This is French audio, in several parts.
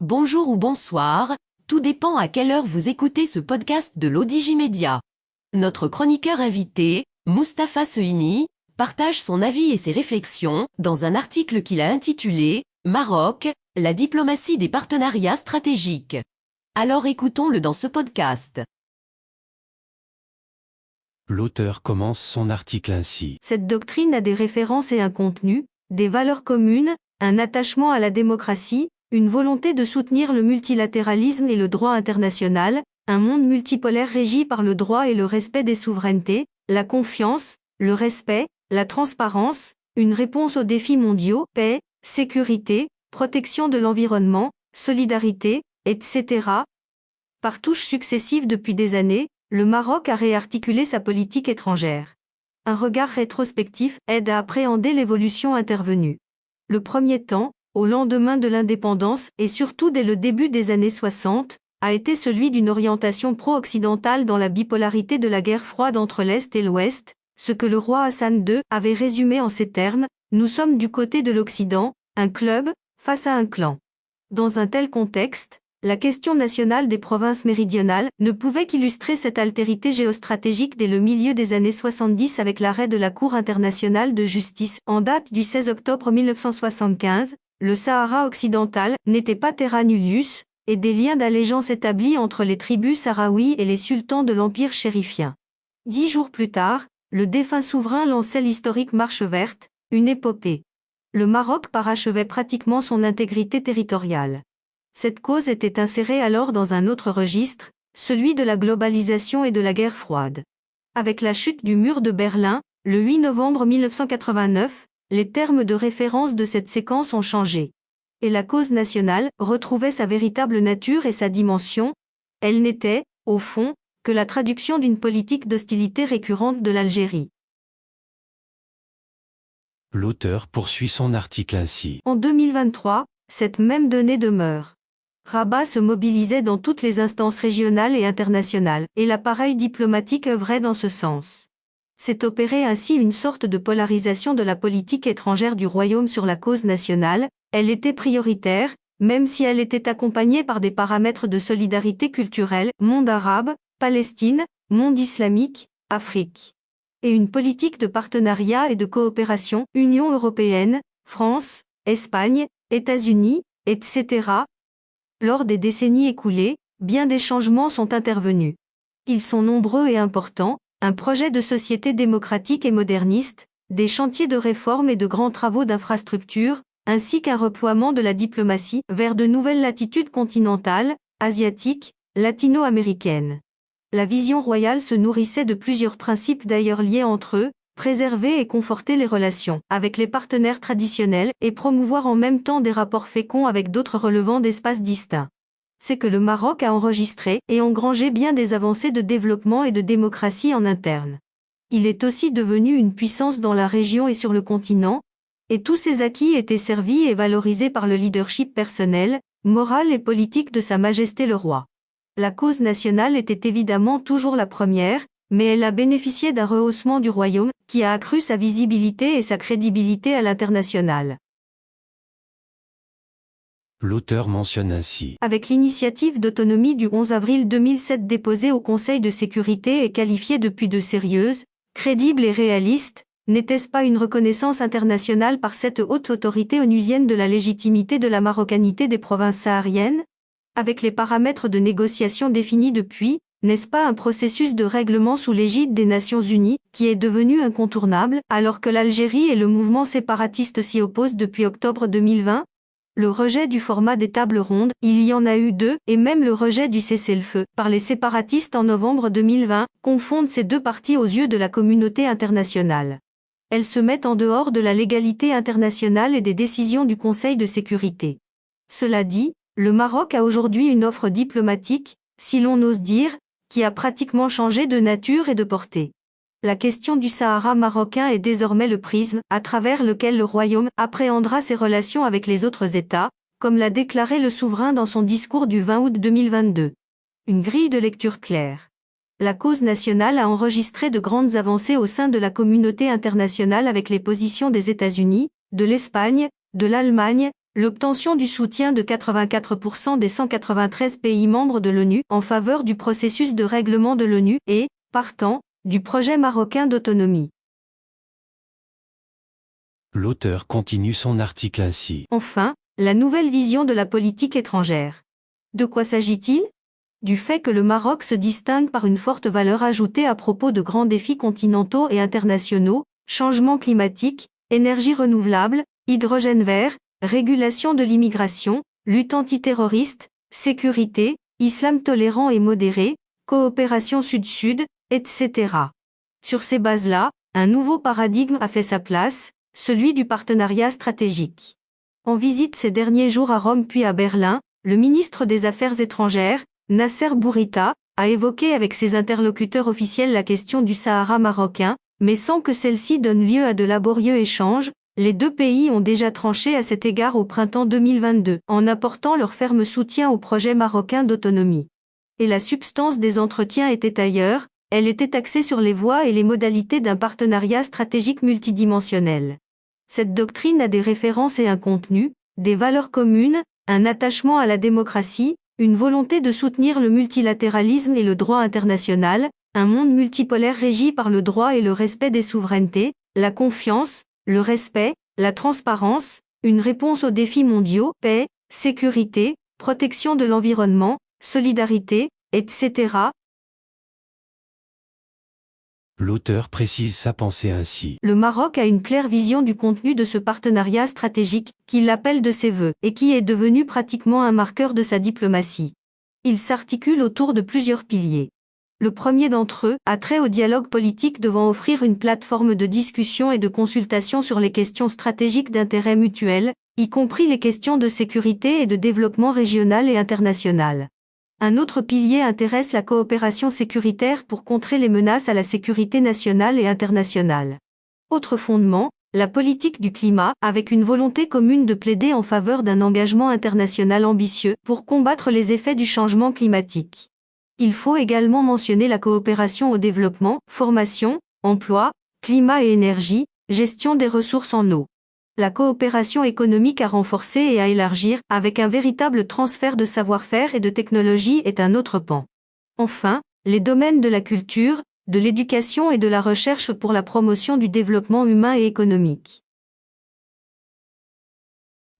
Bonjour ou bonsoir, tout dépend à quelle heure vous écoutez ce podcast de l'Odigimédia. Notre chroniqueur invité, Mustapha Sehimi, partage son avis et ses réflexions dans un article qu'il a intitulé « Maroc, la diplomatie des partenariats stratégiques ». Alors écoutons-le dans ce podcast. L'auteur commence son article ainsi. Cette doctrine a des références et un contenu, des valeurs communes, un attachement à la démocratie, une volonté de soutenir le multilatéralisme et le droit international, un monde multipolaire régi par le droit et le respect des souverainetés, la confiance, le respect, la transparence, une réponse aux défis mondiaux, paix, sécurité, protection de l'environnement, solidarité, etc. Par touches successives depuis des années, le Maroc a réarticulé sa politique étrangère. Un regard rétrospectif aide à appréhender l'évolution intervenue. Le premier temps, au lendemain de l'indépendance et surtout dès le début des années 60, a été celui d'une orientation pro-occidentale dans la bipolarité de la guerre froide entre l'Est et l'Ouest, ce que le roi Hassan II avait résumé en ces termes: « Nous sommes du côté de l'Occident, un club, face à un clan ». Dans un tel contexte, la question nationale des provinces méridionales ne pouvait qu'illustrer cette altérité géostratégique dès le milieu des années 70 avec l'arrêt de la Cour internationale de justice, en date du 16 octobre 1975, le Sahara occidental n'était pas terra nullius, et des liens d'allégeance établis entre les tribus sahraouis et les sultans de l'Empire chérifien. 10 jours plus tard, le défunt souverain lançait l'historique Marche verte, une épopée. Le Maroc parachevait pratiquement son intégrité territoriale. Cette cause était insérée alors dans un autre registre, celui de la globalisation et de la guerre froide. Avec la chute du mur de Berlin, le 8 novembre 1989, les termes de référence de cette séquence ont changé. Et la cause nationale retrouvait sa véritable nature et sa dimension. Elle n'était, au fond, que la traduction d'une politique d'hostilité récurrente de l'Algérie. L'auteur poursuit son article ainsi. En 2023, cette même donnée demeure. Rabat se mobilisait dans toutes les instances régionales et internationales, et l'appareil diplomatique œuvrait dans ce sens. S'est opérée ainsi une sorte de polarisation de la politique étrangère du royaume sur la cause nationale. Elle était prioritaire, même si elle était accompagnée par des paramètres de solidarité culturelle, monde arabe, Palestine, monde islamique, Afrique. Et une politique de partenariat et de coopération, Union européenne, France, Espagne, États-Unis, etc. Lors des décennies écoulées, bien des changements sont intervenus. Ils sont nombreux et importants: un projet de société démocratique et moderniste, des chantiers de réforme et de grands travaux d'infrastructure, ainsi qu'un reploiement de la diplomatie vers de nouvelles latitudes continentales, asiatiques, latino-américaines. La vision royale se nourrissait de plusieurs principes d'ailleurs liés entre eux: préserver et conforter les relations avec les partenaires traditionnels et promouvoir en même temps des rapports féconds avec d'autres relevant d'espaces distincts. C'est que le Maroc a enregistré et engrangé bien des avancées de développement et de démocratie en interne. Il est aussi devenu une puissance dans la région et sur le continent, et tous ces acquis étaient servis et valorisés par le leadership personnel, moral et politique de Sa Majesté le Roi. La cause nationale était évidemment toujours la première, mais elle a bénéficié d'un rehaussement du royaume, qui a accru sa visibilité et sa crédibilité à l'international. L'auteur mentionne ainsi. Avec l'initiative d'autonomie du 11 avril 2007 déposée au Conseil de sécurité et qualifiée depuis de sérieuse, crédible et réaliste, n'était-ce pas une reconnaissance internationale par cette haute autorité onusienne de la légitimité de la marocanité des provinces sahariennes? Avec les paramètres de négociation définis depuis, n'est-ce pas un processus de règlement sous l'égide des Nations Unies, qui est devenu incontournable, alors que l'Algérie et le mouvement séparatiste s'y opposent depuis octobre 2020? Le rejet du format des tables rondes, il y en a eu 2, et même le rejet du cessez-le-feu, par les séparatistes en novembre 2020, confondent ces deux parties aux yeux de la communauté internationale. Elles se mettent en dehors de la légalité internationale et des décisions du Conseil de sécurité. Cela dit, le Maroc a aujourd'hui une offre diplomatique, si l'on ose dire, qui a pratiquement changé de nature et de portée. La question du Sahara marocain est désormais le prisme à travers lequel le royaume appréhendera ses relations avec les autres États, comme l'a déclaré le souverain dans son discours du 20 août 2022. Une grille de lecture claire. La cause nationale a enregistré de grandes avancées au sein de la communauté internationale avec les positions des États-Unis, de l'Espagne, de l'Allemagne, L'obtention du soutien de 84% des 193 pays membres de l'ONU en faveur du processus de règlement de l'ONU et, partant, du projet marocain d'autonomie. L'auteur continue son article ainsi. Enfin, la nouvelle vision de la politique étrangère. De quoi s'agit-il ? Du fait que le Maroc se distingue par une forte valeur ajoutée à propos de grands défis continentaux et internationaux, changement climatique, énergie renouvelable, hydrogène vert, régulation de l'immigration, lutte antiterroriste, sécurité, islam tolérant et modéré, coopération sud-sud, etc. Sur ces bases-là, un nouveau paradigme a fait sa place, celui du partenariat stratégique. En visite ces derniers jours à Rome puis à Berlin, le ministre des Affaires étrangères, Nasser Bourita, a évoqué avec ses interlocuteurs officiels la question du Sahara marocain, mais sans que celle-ci donne lieu à de laborieux échanges. Les deux pays ont déjà tranché à cet égard au printemps 2022, en apportant leur ferme soutien au projet marocain d'autonomie. Et la substance des entretiens était ailleurs, elle était axée sur les voies et les modalités d'un partenariat stratégique multidimensionnel. Cette doctrine a des références et un contenu, des valeurs communes, un attachement à la démocratie, une volonté de soutenir le multilatéralisme et le droit international, un monde multipolaire régi par le droit et le respect des souverainetés, la confiance, le respect, la transparence, une réponse aux défis mondiaux, paix, sécurité, protection de l'environnement, solidarité, etc. L'auteur précise sa pensée ainsi. Le Maroc a une claire vision du contenu de ce partenariat stratégique, qu'il appelle de ses vœux, et qui est devenu pratiquement un marqueur de sa diplomatie. Il s'articule autour de plusieurs piliers. Le premier d'entre eux a trait au dialogue politique devant offrir une plateforme de discussion et de consultation sur les questions stratégiques d'intérêt mutuel, y compris les questions de sécurité et de développement régional et international. Un autre pilier intéresse la coopération sécuritaire pour contrer les menaces à la sécurité nationale et internationale. Autre fondement, la politique du climat, avec une volonté commune de plaider en faveur d'un engagement international ambitieux pour combattre les effets du changement climatique. Il faut également mentionner la coopération au développement, formation, emploi, climat et énergie, gestion des ressources en eau. La coopération économique à renforcer et à élargir, avec un véritable transfert de savoir-faire et de technologie est un autre pan. Enfin, les domaines de la culture, de l'éducation et de la recherche pour la promotion du développement humain et économique.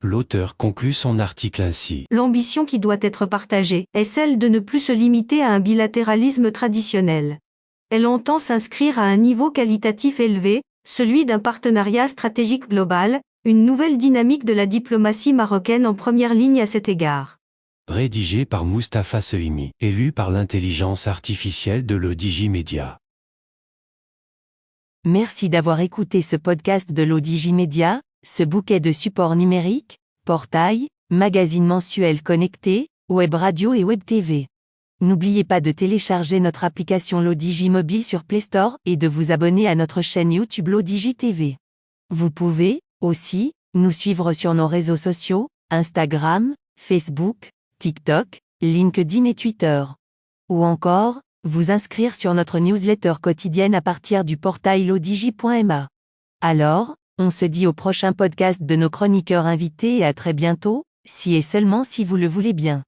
L'auteur conclut son article ainsi. L'ambition qui doit être partagée est celle de ne plus se limiter à un bilatéralisme traditionnel. Elle entend s'inscrire à un niveau qualitatif élevé, celui d'un partenariat stratégique global, une nouvelle dynamique de la diplomatie marocaine en première ligne à cet égard. Rédigé par Mustapha Sehimi, élu par l'intelligence artificielle de l'Odigimédia. Merci d'avoir écouté ce podcast de l'Odigimédia, ce bouquet de supports numériques, portail, magazine mensuel connecté, web radio et web TV. N'oubliez pas de télécharger notre application l'Odigi Mobile sur Play Store et de vous abonner à notre chaîne YouTube l'Odigi TV. Vous pouvez, aussi, nous suivre sur nos réseaux sociaux, Instagram, Facebook, TikTok, LinkedIn et Twitter. Ou encore, vous inscrire sur notre newsletter quotidienne à partir du portail lodigi.ma. Alors, on se dit au prochain podcast de nos chroniqueurs invités et à très bientôt, si et seulement si vous le voulez bien.